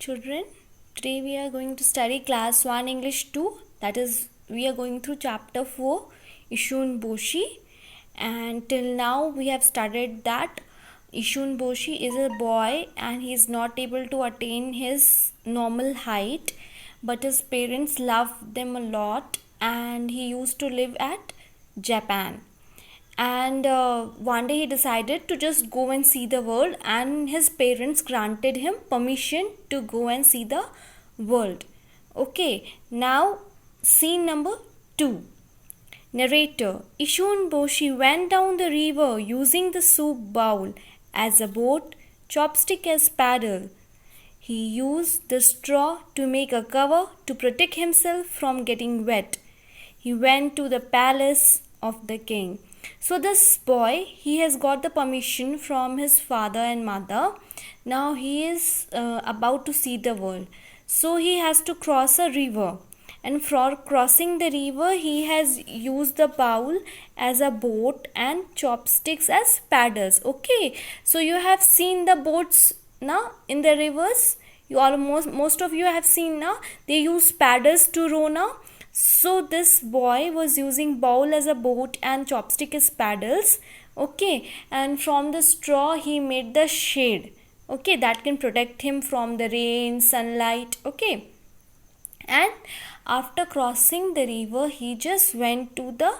children. Today we are going to study class 1 English 2. That is, we are going through chapter 4, Ishun Boshi. And till now we have studied that Ishun Boshi is a boy and he is not able to attain his normal height. But his parents loved them a lot and he used to live at Japan. And one day he decided to just go and see the world, and his parents granted him permission to go and see the world. Okay, now scene number 2. Narrator: Ishun Boshi went down the river using the soup bowl as a boat, chopstick as paddle. He used the straw to make a cover to protect himself from getting wet. He went to the palace of the king. So this boy, he has got the permission from his father and mother. Now he is about to see the world. So he has to cross a river. And for crossing the river, he has used the bowl as a boat and chopsticks as paddles. Okay, so you have seen the boats now in the rivers. Most of you have seen now. They use paddles to row now. So this boy was using bowl as a boat and chopstick as paddles. Okay, and from the straw he made the shade. Okay, that can protect him from the rain, sunlight. Okay, and after crossing the river, he just went to the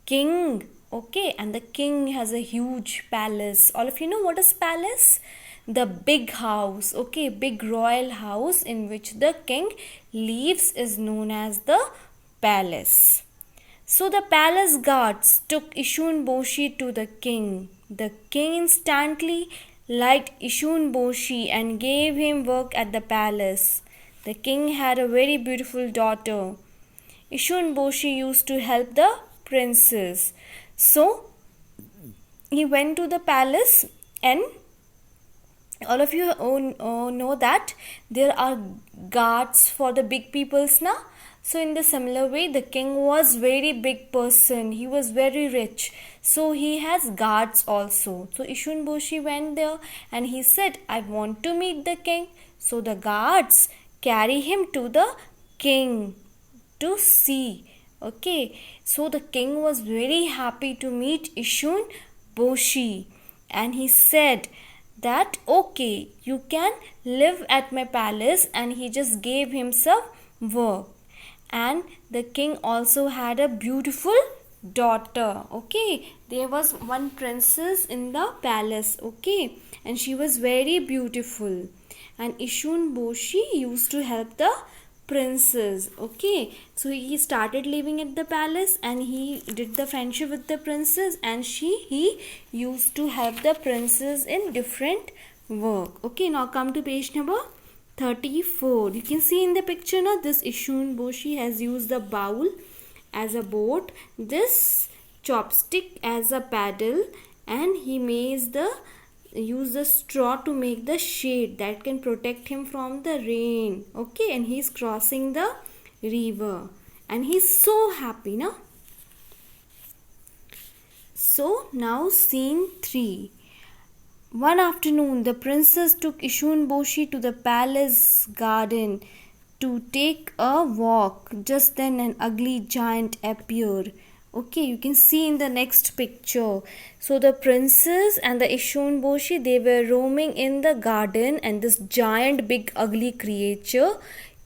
king. Okay, and the king has a huge palace. All of you know what is palace? The big house. Okay, big royal house in which the king lives is known as the palace. So the palace guards took Ishun Boshi to the king. The king instantly liked Ishun Boshi and gave him work at the palace. The king had a very beautiful daughter. Ishun Boshi used to help the princess. So he went to the palace, and all of you know that there are guards for the big peoples now. So in the similar way, the king was very big person. He was very rich. So he has guards also. So Ishun Boshi went there and he said, I want to meet the king. So the guards carry him to the king to see. Okay. So the king was very happy to meet Ishun Boshi. And he said that, okay, you can live at my palace. And he just gave himself work. And the king also had a beautiful daughter. Okay, there was one princess in the palace. Okay, and she was very beautiful, and Ishun Boshi used to help the princess. Okay, so he started living at the palace and he did the friendship with the princess, and he used to help the princess in different work. Okay, now come to page number 34. You can see in the picture now, this Ishun Boshi has used the bowl as a boat, this chopstick as a paddle, and he use the straw to make the shade that can protect him from the rain. Okay, and he's crossing the river and he's so happy now. So now scene 3. One afternoon, the princess took Ishun Boshi to the palace garden to take a walk. Just then an ugly giant appeared. Okay, you can see in the next picture. So the princess and the Ishun Boshi, they were roaming in the garden, and this giant big ugly creature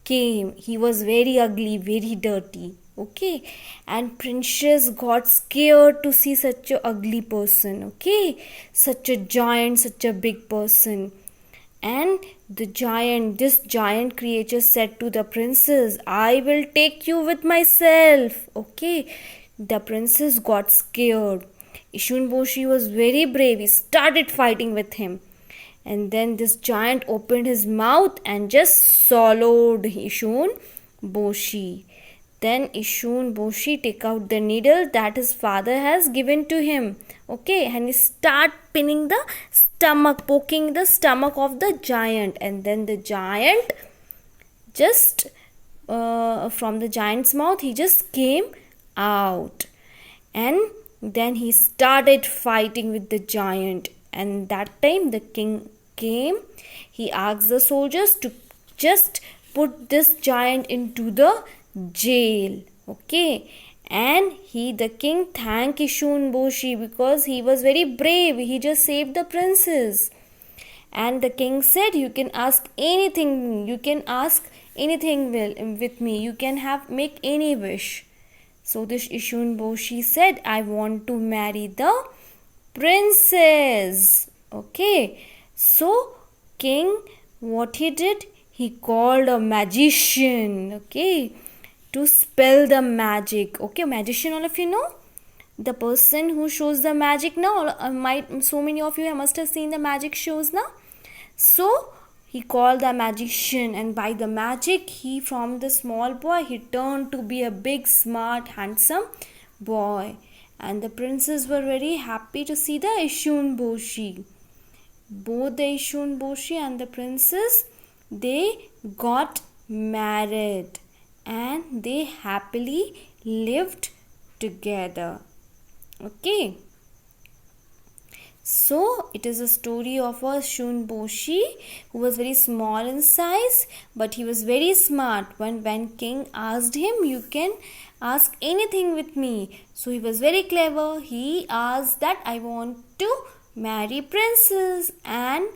came. He was very ugly, very dirty. Okay, and princess got scared to see such a ugly person. Okay, such a giant, such a big person. And this giant creature said to the princess, I will take you with myself. Okay, the princess got scared. Ishun Boshi was very brave. He started fighting with him. And then this giant opened his mouth and just swallowed Ishun Boshi. Then Ishun Boshi take out the needle that his father has given to him. Okay, and he start pinning the stomach, poking the stomach of the giant. And then the giant just, from the giant's mouth, he just came out. And then he started fighting with the giant. And that time the king came. He asked the soldiers to just put this giant into the jail. Okay, and the king thanked Ishun Boshi because he was very brave. He just saved the princess. And the king said, you can ask anything. You can ask anything with me. You can make any wish. So this Ishun Boshi said, I want to marry the princess. Okay. So king, what he did? He called a magician. Okay. To spell the magic. Okay, magician, all of you know, the person who shows the magic now. So many of you must have seen the magic shows now. So he called the magician, and by the magic, he from the small boy, he turned to be a big, smart, handsome boy. And the princes were very happy to see the Ishun Boshi. Both the Ishun Boshi and the princess, they got married, and they happily lived together. Okay. So it is a story of a Ishun Boshi who was very small in size, but he was very smart. When king asked him, you can ask anything with me. So he was very clever. He asked that I want to marry princess. And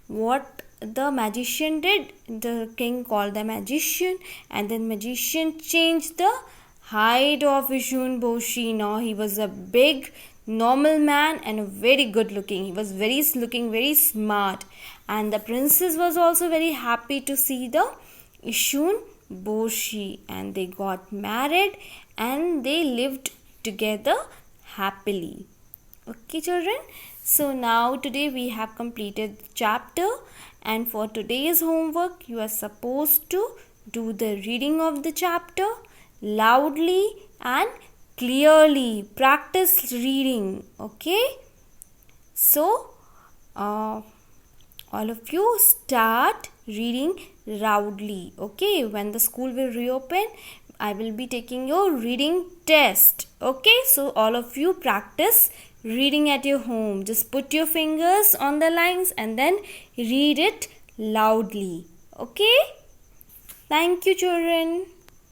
what the magician did, the king called the magician, and then magician changed the height of Ishun Boshi. Now he was a big normal man and very good looking. He was looking very smart, and the princess was also very happy to see the Ishun Boshi, and they got married and they lived together happily. Okay, children. So now today we have completed the chapter, and for today's homework you are supposed to do the reading of the chapter loudly and clearly. Practice reading. Okay, so all of you start reading loudly. Okay, when the school will reopen, I will be taking your reading test. Okay, so all of you practice reading at your home. Just put your fingers on the lines and then read it loudly. Okay, thank you, children.